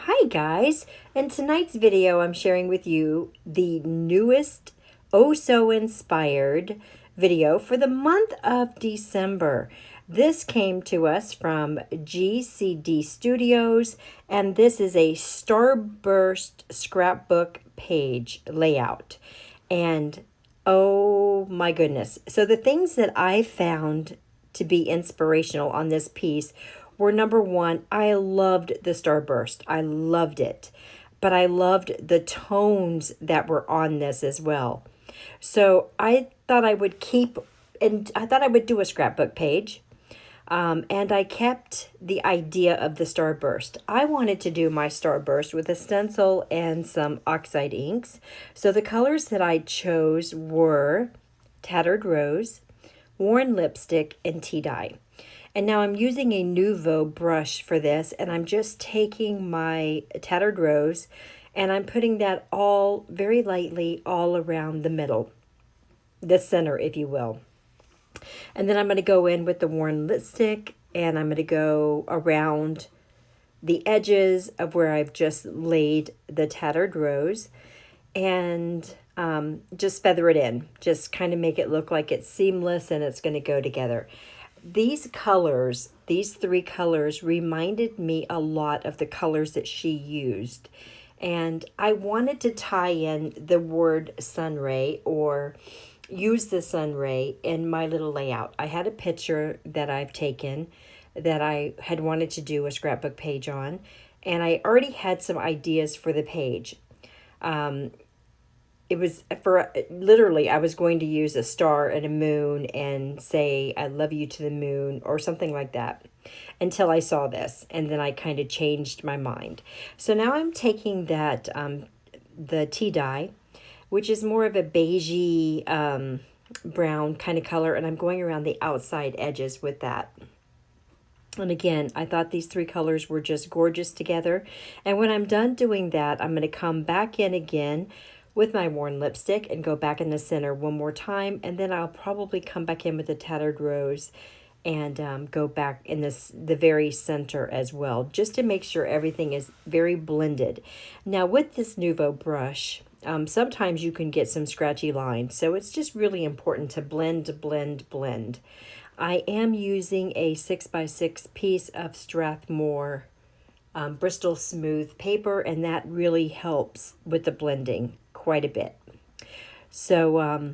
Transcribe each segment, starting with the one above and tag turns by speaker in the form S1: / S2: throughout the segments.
S1: Hi guys! In tonight's video I'm sharing with you the newest Oh So Inspired video for the month of December. This came to us from GCD Studios and this is a Starburst scrapbook page layout. And oh my goodness. So the things that I found to be inspirational on this piece were number one, I loved the Starburst. I loved it. But I loved the tones that were on this as well. So I thought I would keep, and I thought I would do a scrapbook page. And I kept the idea of the Starburst. I wanted to do my Starburst with a stencil and some oxide inks. So the colors that I chose were Tattered Rose, Worn Lipstick, and Tea Dye. And now I'm using a Nuvo brush for this, and I'm just taking my Tattered Rose and I'm putting that all very lightly all around the middle, the center, if you will. And then I'm going to go in with the Worn Lipstick and I'm going to go around the edges of where I've just laid the Tattered Rose and just feather it in. Just kind of make it look like it's seamless and it's going to go together. These colors, these three colors, reminded me a lot of the colors that she used. And I wanted to tie in the word sunray or use the sunray in my little layout. I had a picture that I've taken that I had wanted to do a scrapbook page on, and I already had some ideas for the page. It was for literally, I was going to use a star and a moon and say, I love you to the moon or something like that until I saw this. And then I kind of changed my mind. So now I'm taking that, the tea dye, which is more of a beigey brown kind of color. And I'm going around the outside edges with that. And again, I thought these three colors were just gorgeous together. And when I'm done doing that, I'm going to come back in again with my Worn Lipstick and go back in the center one more time. And then I'll probably come back in with the Tattered Rose and go back in the very center as well, just to make sure everything is very blended. Now with this Nuvo brush, sometimes you can get some scratchy lines. So it's just really important to blend, blend, blend. I am using a 6x6 piece of Strathmore Bristol Smooth paper, and that really helps with the blending quite a bit. So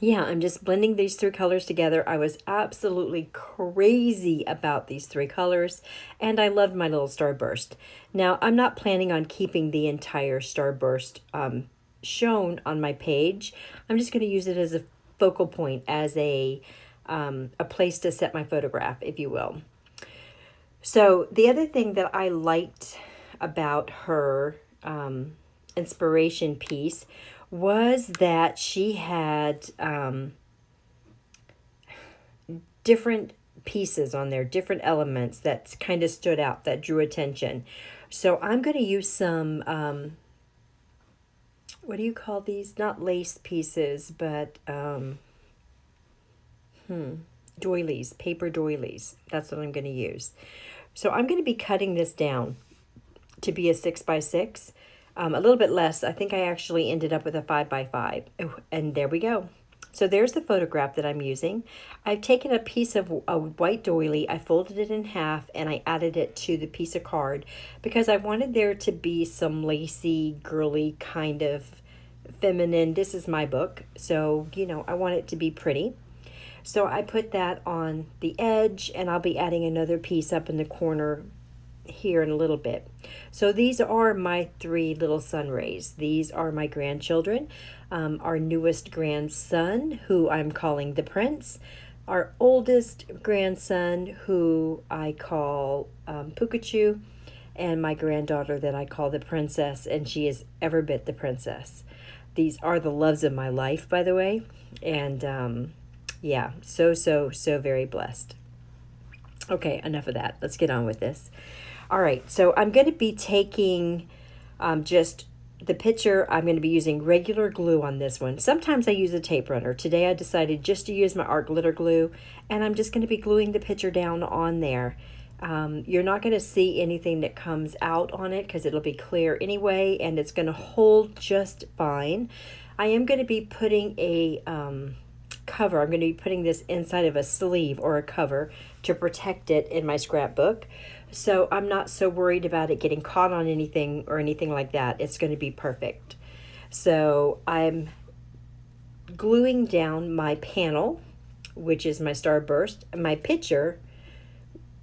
S1: yeah, I'm just blending these three colors together. I was absolutely crazy about these three colors, and I loved my little Starburst. Now, I'm not planning on keeping the entire Starburst shown on my page. I'm just going to use it as a focal point, as a place to set my photograph, if you will. So the other thing that I liked about her inspiration piece was that she had different pieces on there, different elements that kind of stood out, that drew attention. So I'm going to use some, what do you call these? Not lace pieces, but doilies, paper doilies. That's what I'm going to use. So I'm going to be cutting this down to be a 6x6. A little bit less. I think I actually ended up with a 5x5. Oh, and there we go. So there's the photograph that I'm using. I've taken a piece of a white doily, I folded it in half, and I added it to the piece of card because I wanted there to be some lacy, girly kind of feminine. This is my book, so, you know, I want it to be pretty. So I put that on the edge, and I'll be adding another piece up in the corner here in a little bit. So these are my three little sun rays. These are my grandchildren. Our newest grandson, who I'm calling the Prince. Our oldest grandson, who I call Pikachu. And my granddaughter that I call the Princess, and she is ever bit the princess. These are the loves of my life, by the way. And yeah, so very blessed. Okay, enough of that. Let's get on with this. All right, so I'm going to be taking just the picture. I'm going to be using regular glue on this one. Sometimes I use a tape runner. Today I decided just to use my art glitter glue, and I'm just going to be gluing the picture down on there. You're not going to see anything that comes out on it because it'll be clear anyway, and it's going to hold just fine. I am going to be putting a cover. I'm going to be putting this inside of a sleeve or a cover to protect it in my scrapbook. So I'm not so worried about it getting caught on anything or anything like that. It's going to be perfect. So I'm gluing down my panel, which is my starburst, my picture,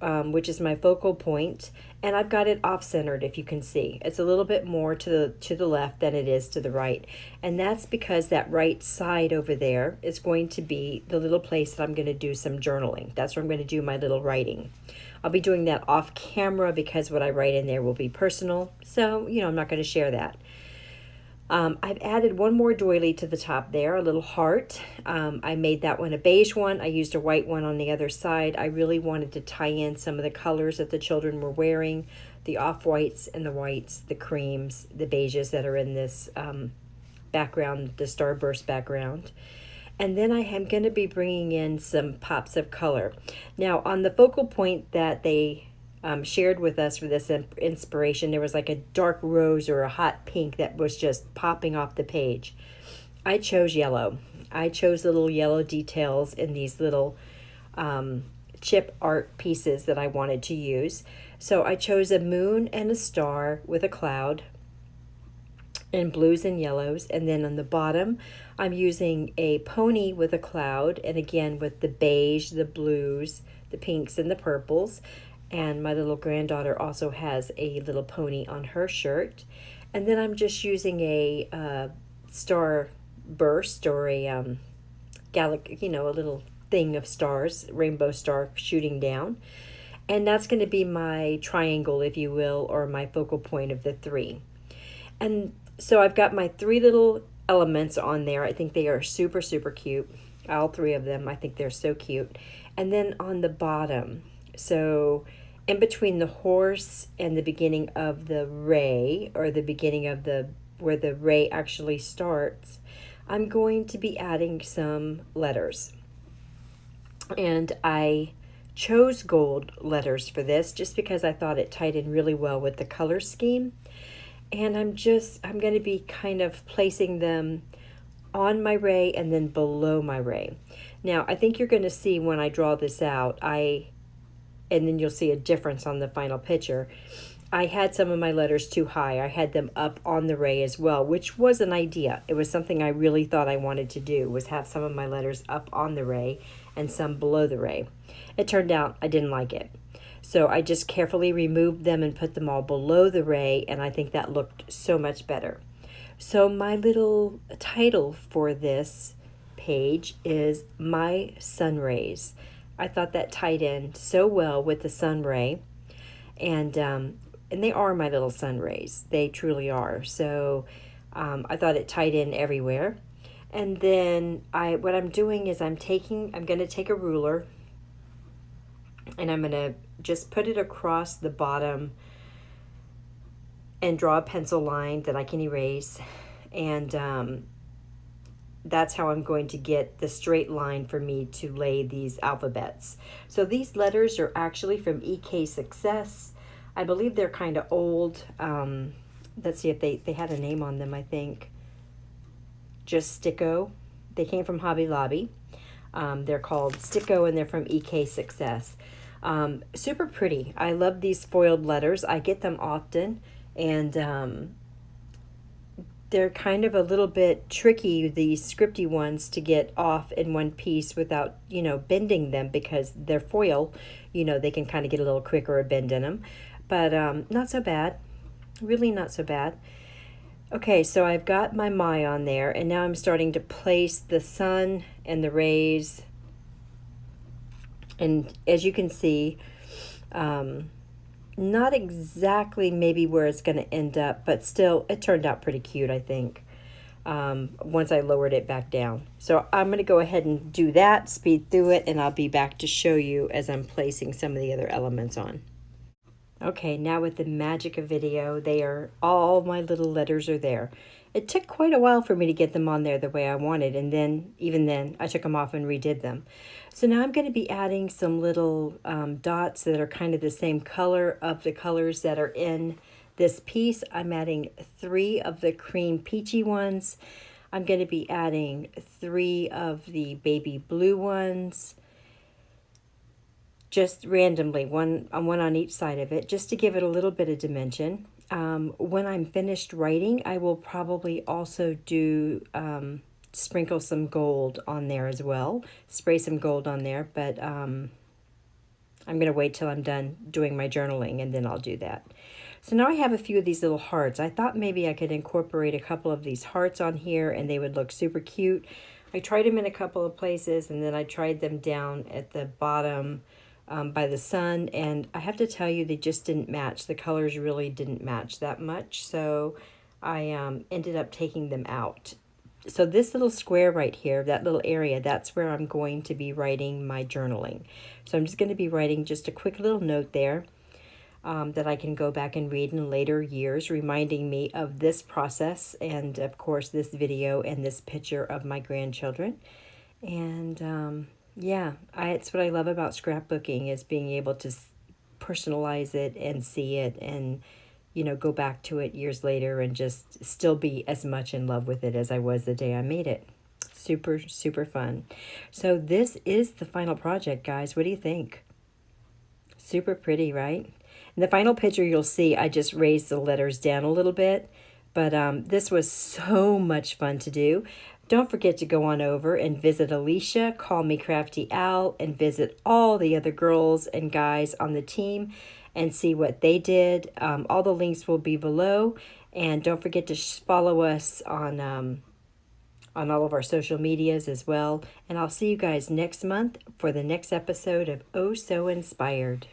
S1: which is my focal point, and I've got it off-centered, if you can see. It's a little bit more to the left than it is to the right, and that's because that right side over there is going to be the little place that I'm going to do some journaling. That's where I'm going to do my little writing. I'll be doing that off camera because what I write in there will be personal, so I'm not going to share that. I've added one more doily to the top there, a little heart. I made that one a beige one. I used a white one on the other side. I really wanted to tie in some of the colors that the children were wearing, the off-whites and the whites, the creams, the beiges that are in this background, the starburst background. And then I am going to be bringing in some pops of color. Now, on the focal point that they shared with us for this inspiration, there was like a dark rose or a hot pink that was just popping off the page. I chose yellow. I chose little yellow details in these little chip art pieces that I wanted to use. So I chose a moon and a star with a cloud in blues and yellows, and then on the bottom I'm using a pony with a cloud, and again with the beige, the blues, the pinks, and the purples. And my little granddaughter also has a little pony on her shirt. And then I'm just using a star burst or a galaxy, a little thing of stars, rainbow star shooting down. And that's going to be my triangle, if you will, or my focal point of the three. And so I've got my three little elements on there. I think they are super, super cute. All three of them, I think they're so cute. And then on the bottom, so in between the horse and the beginning of the ray, or the beginning of where the ray actually starts, I'm going to be adding some letters. And I chose gold letters for this just because I thought it tied in really well with the color scheme. And I'm going to be kind of placing them on my ray and then below my ray. Now, I think you're going to see when I draw this out, and then you'll see a difference on the final picture. I had some of my letters too high. I had them up on the ray as well, which was an idea. It was something I really thought I wanted to do, was have some of my letters up on the ray and some below the ray. It turned out I didn't like it. So I just carefully removed them and put them all below the ray, and I think that looked so much better. So my little title for this page is My Sun Rays. I thought that tied in so well with the sun ray, and they are my little sun rays. They truly are. So I thought it tied in everywhere. And then what I'm doing is I'm going to take a ruler, and I'm going to just put it across the bottom and draw a pencil line that I can erase, and that's how I'm going to get the straight line for me to lay these alphabets. So these letters are actually from EK Success. I believe they're kind of old. Let's see if they had a name on them, I think. Just Sticko. They came from Hobby Lobby. They're called Sticko, and they're from EK Success. Super pretty. I love these foiled letters. I get them often, and they're kind of a little bit tricky, these scripty ones, to get off in one piece without, bending them, because they're foil. They can kind of get a little crick or a bend in them. But not so bad. Really not so bad. Okay, so I've got my My on there, and now I'm starting to place the sun and the rays. And as you can see, not exactly maybe where it's going to end up, but still it turned out pretty cute, I think, once I lowered it back down. So I'm going to go ahead and do that, speed through it, and I'll be back to show you as I'm placing some of the other elements on. Okay, now with the magic of video, all my little letters are there. It took quite a while for me to get them on there the way I wanted, and then, even then, I took them off and redid them. So now I'm going to be adding some little dots that are kind of the same color of the colors that are in this piece. I'm adding 3 of the cream peachy ones. I'm going to be adding 3 of the baby blue ones, just randomly, one on each side of it, just to give it a little bit of dimension. When I'm finished writing, I will probably also do sprinkle some gold on there as well, spray some gold on there, but I'm going to wait till I'm done doing my journaling and then I'll do that. So now I have a few of these little hearts. I thought maybe I could incorporate a couple of these hearts on here and they would look super cute. I tried them in a couple of places and then I tried them down at the bottom by the sun, and I have to tell you, they just didn't match. The colors really didn't match that much, so I ended up taking them out. So this little square right here, that little area, that's where I'm going to be writing my journaling. So I'm just going to be writing just a quick little note there that I can go back and read in later years, reminding me of this process and, of course, this video and this picture of my grandchildren. And yeah, it's what I love about scrapbooking, is being able to personalize it and see it and, go back to it years later and just still be as much in love with it as I was the day I made it. Super, super fun. So this is the final project, guys. What do you think? Super pretty, right? In the final picture, you'll see I just raised the letters down a little bit, but this was so much fun to do. Don't forget to go on over and visit Alicia, Call Me Crafty Al, and visit all the other girls and guys on the team and see what they did. All the links will be below. And don't forget to follow us on all of our social medias as well. And I'll see you guys next month for the next episode of Oh So Inspired.